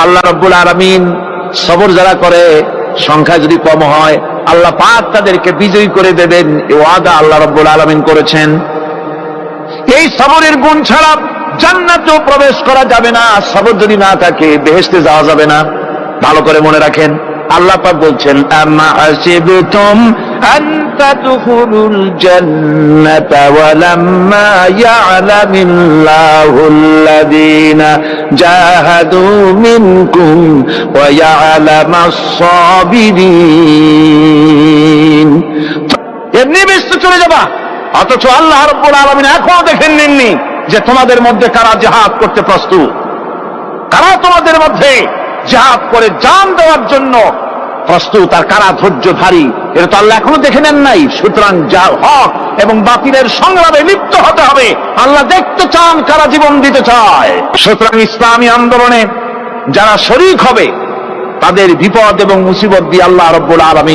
আল্লাহ রাব্বুল আলামিন সবর যারা করে সংখ্যা যদি কম হয় আল্লাহ পাক তাদেরকে বিজয়ী করে দেবেন, এই ওয়াদা আল্লাহ রাব্বুল আলামিন করেছেন। এই সবরের গুণ ছাড়া জান্নাতেও প্রবেশ করা যাবে না, সবর যদি না থাকে বেহেশতে যাওয়া যাবে না। ভালো করে মনে রাখেন, আল্লাহ পাক বলছেন আম্মা হাসিবতুম আন তাদখুলুল জান্নাতা ওয়া লাম্মা ইয়া'লামিল্লাহুল্লাযীনা জাহাদু মিনকুম ওয়া ইয়া'লামাস সাবিরিন। এমনি ব্যস্ত চলে যাবা, অথচ আল্লাহ রাব্বুল আলামিন এখনো দেখেন নেননি যে তোমাদের মধ্যে কারা জিহাদ করতে প্রস্তুত, কারা তোমাদের মধ্যে জিহাদ করে জান দেওয়ার জন্য প্রস্তুত, আর কারা ধৈর্যধারী, এটা তো আল্লাহ এখনো দেখে নেন নাই। সুতরাং যা হক এবং বাতিলের সংগ্রামে লিপ্ত হতে হবে। আল্লাহ দেখতে চান কারা জীবন দিতে চায়। সুতরাং ইসলামী আন্দোলনে যারা শরীক হবে তাদের বিপদ এবং মুসিবত দিয়ে আল্লাহ রাব্বুল আলামিন